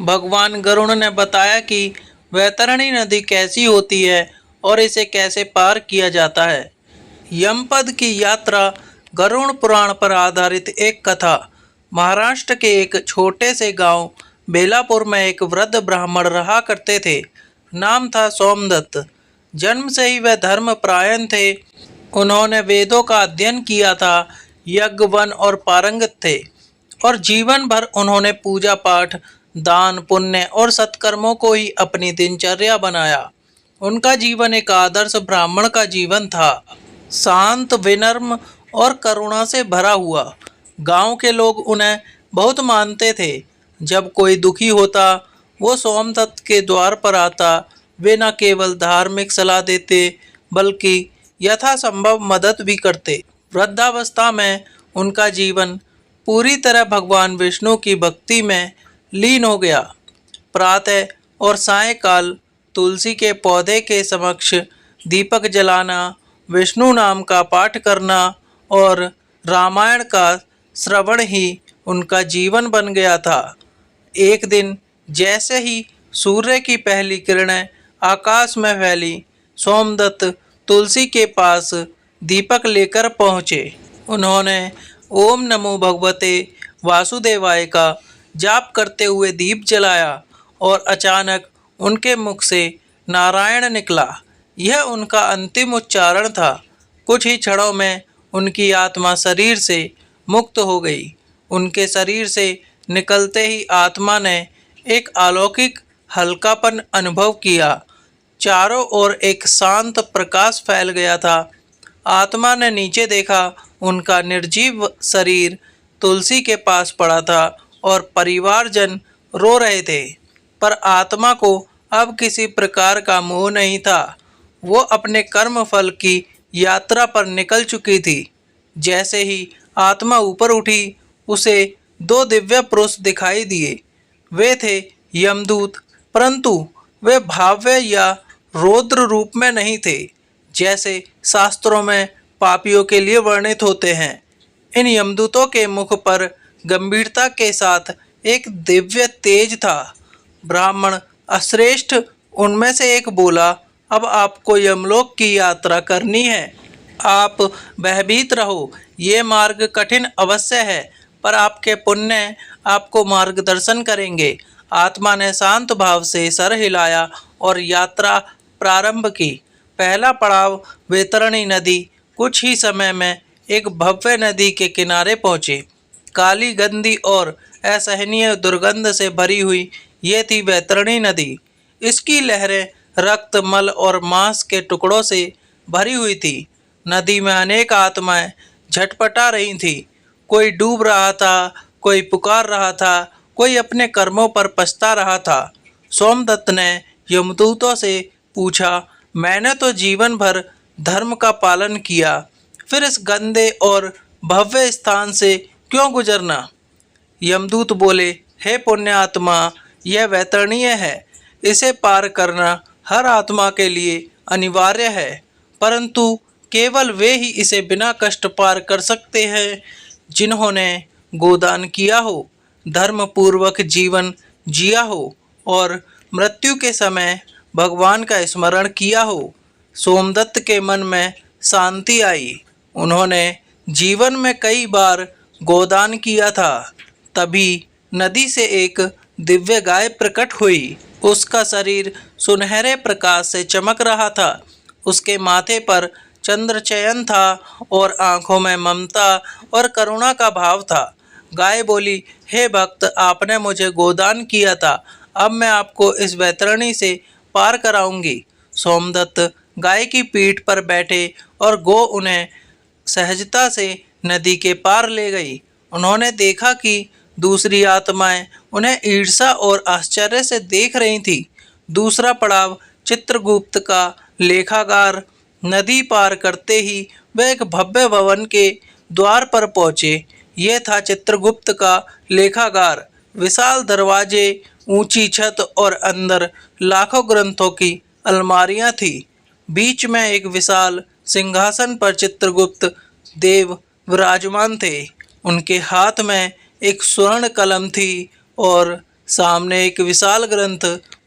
भगवान गरुड़ ने बताया कि वैतरणी नदी कैसी होती है और इसे कैसे पार किया जाता है। यमपद की यात्रा गरुड़ पुराण पर आधारित एक कथा। महाराष्ट्र के एक छोटे से गांव बेलापुर में एक वृद्ध ब्राह्मण रहा करते थे। नाम था सोमदत्त। जन्म से ही वह धर्मपरायण थे। उन्होंने वेदों का अध्ययन किया था, यज्ञ वन और पारंगत थे और जीवन भर उन्होंने पूजा पाठ, दान पुण्य और सत्कर्मों को ही अपनी दिनचर्या बनाया। उनका जीवन एक आदर्श ब्राह्मण का जीवन था, शांत, विनम्र और करुणा से भरा हुआ। गांव के लोग उन्हें बहुत मानते थे। जब कोई दुखी होता वो सोमदत्त के द्वार पर आता। वे न केवल धार्मिक सलाह देते बल्कि यथासंभव मदद भी करते। वृद्धावस्था में उनका जीवन पूरी तरह भगवान विष्णु की भक्ति में लीन हो गया। प्रातः और सायंकाल तुलसी के पौधे के समक्ष दीपक जलाना, विष्णु नाम का पाठ करना और रामायण का श्रवण ही उनका जीवन बन गया था। एक दिन जैसे ही सूर्य की पहली किरणें आकाश में फैली, सोमदत्त तुलसी के पास दीपक लेकर पहुँचे। उन्होंने ओम नमो भगवते वासुदेवाय का जाप करते हुए दीप जलाया और अचानक उनके मुख से नारायण निकला। यह उनका अंतिम उच्चारण था। कुछ ही क्षणों में उनकी आत्मा शरीर से मुक्त हो गई। उनके शरीर से निकलते ही आत्मा ने एक अलौकिक हल्कापन अनुभव किया। चारों ओर एक शांत प्रकाश फैल गया था। आत्मा ने नीचे देखा, उनका निर्जीव शरीर तुलसी के पास पड़ा था और परिवारजन रो रहे थे। पर आत्मा को अब किसी प्रकार का मोह नहीं था। वो अपने कर्म फल की यात्रा पर निकल चुकी थी। जैसे ही आत्मा ऊपर उठी, उसे दो दिव्य पुरुष दिखाई दिए। वे थे यमदूत, परंतु वे भव्य या रौद्र रूप में नहीं थे, जैसे शास्त्रों में पापियों के लिए वर्णित होते हैं। इन यमदूतों के मुख पर गंभीरता के साथ एक दिव्य तेज था। ब्राह्मण अश्रेष्ठ उनमें से एक बोला, अब आपको यमलोक की यात्रा करनी है। आप भयभीत रहो, ये मार्ग कठिन अवश्य है, पर आपके पुण्य आपको मार्गदर्शन करेंगे। आत्मा ने शांत भाव से सर हिलाया और यात्रा प्रारंभ की। पहला पड़ाव वैतरणी नदी। कुछ ही समय में एक भव्य नदी के किनारे पहुँचे। काली, गंदी और असहनीय दुर्गंध से भरी हुई ये थी वैतरणी नदी। इसकी लहरें रक्त, मल और मांस के टुकड़ों से भरी हुई थी। नदी में अनेक आत्माएं झटपटा रही थीं। कोई डूब रहा था, कोई पुकार रहा था, कोई अपने कर्मों पर पछता रहा था। सोमदत्त ने यमदूतों से पूछा, मैंने तो जीवन भर धर्म का पालन किया, फिर इस गंदे और भव्य स्थान से क्यों गुजरना? यमदूत बोले, हे पुण्यात्मा, यह वैतरणीय है। इसे पार करना हर आत्मा के लिए अनिवार्य है, परंतु केवल वे ही इसे बिना कष्ट पार कर सकते हैं जिन्होंने गोदान किया हो, धर्म पूर्वक जीवन जिया हो और मृत्यु के समय भगवान का स्मरण किया हो। सोमदत्त के मन में शांति आई। उन्होंने जीवन में कई बार गोदान किया था। तभी नदी से एक दिव्य गाय प्रकट हुई। उसका शरीर सुनहरे प्रकाश से चमक रहा था। उसके माथे पर चंद्रचयन था और आंखों में ममता और करुणा का भाव था। गाय बोली, हे भक्त, आपने मुझे गोदान किया था, अब मैं आपको इस वैतरणी से पार कराऊंगी। सोमदत्त गाय की पीठ पर बैठे और गो उन्हें सहजता से नदी के पार ले गई। उन्होंने देखा कि दूसरी आत्माएं उन्हें ईर्ष्या और आश्चर्य से देख रही थी। दूसरा पड़ाव चित्रगुप्त का लेखागार। नदी पार करते ही वे एक भव्य भवन के द्वार पर पहुंचे। यह था चित्रगुप्त का लेखागार। विशाल दरवाजे, ऊंची छत और अंदर लाखों ग्रंथों की अलमारियां थी। बीच में एक विशाल सिंहासन पर चित्रगुप्त देव विराजमान थे। उनके हाथ में एक स्वर्ण कलम थी और सामने एक विशाल ग्रंथ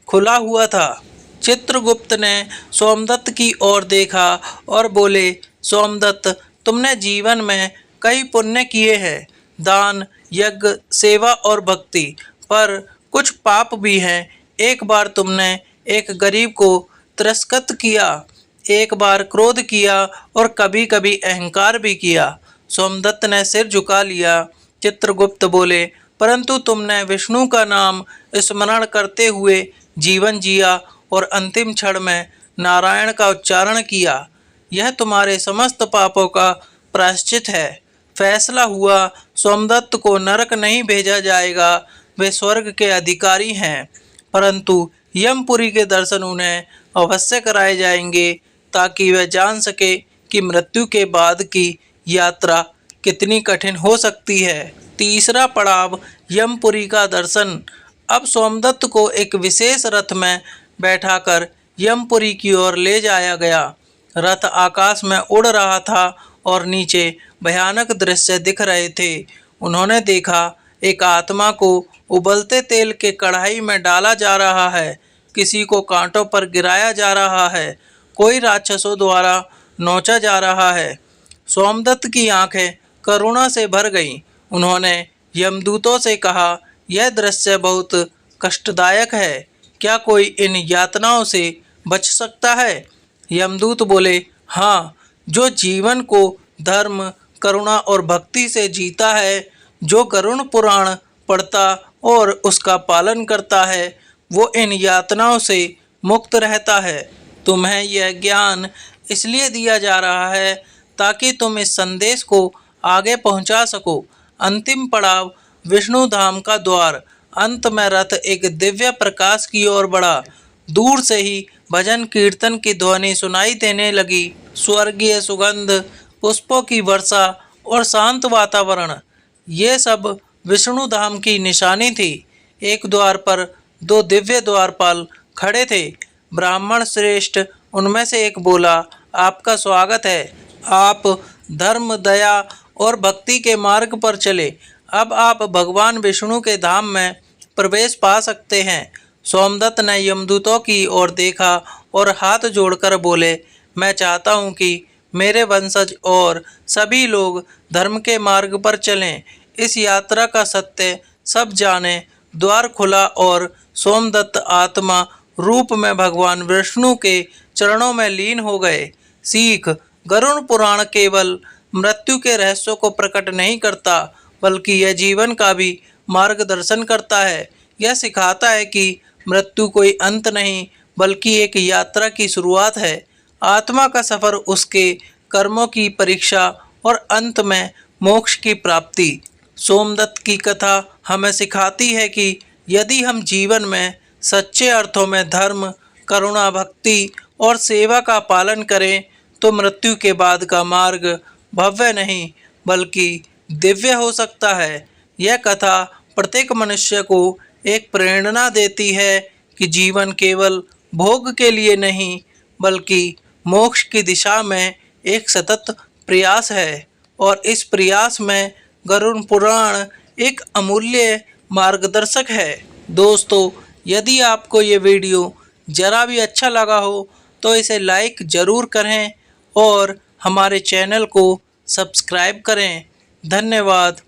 खुला हुआ था। चित्रगुप्त ने सोमदत्त की ओर देखा और बोले, सोमदत्त, तुमने जीवन में कई पुण्य किए हैं, दान, यज्ञ, सेवा और भक्ति, पर कुछ पाप भी हैं। एक बार तुमने एक गरीब को तिरस्कृत किया, एक बार क्रोध किया और कभी कभी अहंकार भी किया। सोमदत्त ने सिर झुका लिया। चित्रगुप्त बोले, परंतु तुमने विष्णु का नाम स्मरण करते हुए जीवन जिया और अंतिम क्षण में नारायण का उच्चारण किया। यह तुम्हारे समस्त पापों का प्रायश्चित है। फैसला हुआ, सोमदत्त को नरक नहीं भेजा जाएगा, वे स्वर्ग के अधिकारी हैं, परंतु यमपुरी के दर्शन उन्हें अवश्य कराए जाएंगे, ताकि वह जान सके कि मृत्यु के बाद की यात्रा कितनी कठिन हो सकती है। तीसरा पड़ाव, यमपुरी का दर्शन। अब सोमदत्त को एक विशेष रथ में बैठाकर यमपुरी की ओर ले जाया गया। रथ आकाश में उड़ रहा था और नीचे भयानक दृश्य दिख रहे थे। उन्होंने देखा, एक आत्मा को उबलते तेल के कढ़ाई में डाला जा रहा है, किसी को कांटों पर गिराया जा रहा है, कोई राक्षसों द्वारा नोचा जा रहा है। सोमदत्त की आंखें करुणा से भर गईं। उन्होंने यमदूतों से कहा, यह दृश्य बहुत कष्टदायक है, क्या कोई इन यातनाओं से बच सकता है? यमदूत बोले, हाँ, जो जीवन को धर्म, करुणा और भक्ति से जीता है, जो गरुड़ पुराण पढ़ता और उसका पालन करता है, वो इन यातनाओं से मुक्त रहता है। तुम्हें यह ज्ञान इसलिए दिया जा रहा है ताकि तुम इस संदेश को आगे पहुंचा सको। अंतिम पड़ाव, विष्णु धाम का द्वार। अंत में रथ एक दिव्य प्रकाश की ओर बढ़ा। दूर से ही भजन कीर्तन की ध्वनि सुनाई देने लगी। स्वर्गीय सुगंध, पुष्पों की वर्षा और शांत वातावरण, ये सब विष्णु धाम की निशानी थी। एक द्वार पर दो दिव्य द्वारपाल खड़े थे। ब्राह्मण श्रेष्ठ उनमें से एक बोला, आपका स्वागत है। आप धर्म, दया और भक्ति के मार्ग पर चले। अब आप भगवान विष्णु के धाम में प्रवेश पा सकते हैं। सोमदत्त ने यमदूतों की ओर देखा और हाथ जोड़कर बोले, मैं चाहता हूँ कि मेरे वंशज और सभी लोग धर्म के मार्ग पर चलें, इस यात्रा का सत्य सब जाने। द्वार खुला और सोमदत्त आत्मा रूप में भगवान विष्णु के चरणों में लीन हो गए। सीख, गरुड़ पुराण केवल मृत्यु के रहस्यों को प्रकट नहीं करता, बल्कि यह जीवन का भी मार्गदर्शन करता है। यह सिखाता है कि मृत्यु कोई अंत नहीं, बल्कि एक यात्रा की शुरुआत है। आत्मा का सफर उसके कर्मों की परीक्षा और अंत में मोक्ष की प्राप्ति। सोमदत्त की कथा हमें सिखाती है कि यदि हम जीवन में सच्चे अर्थों में धर्म, करुणा, भक्ति और सेवा का पालन करें, तो मृत्यु के बाद का मार्ग भव्य नहीं बल्कि दिव्य हो सकता है। यह कथा प्रत्येक मनुष्य को एक प्रेरणा देती है कि जीवन केवल भोग के लिए नहीं, बल्कि मोक्ष की दिशा में एक सतत प्रयास है, और इस प्रयास में गरुड़ पुराण एक अमूल्य मार्गदर्शक है। दोस्तों, यदि आपको ये वीडियो ज़रा भी अच्छा लगा हो तो इसे लाइक ज़रूर करें और हमारे चैनल को सब्सक्राइब करें। धन्यवाद।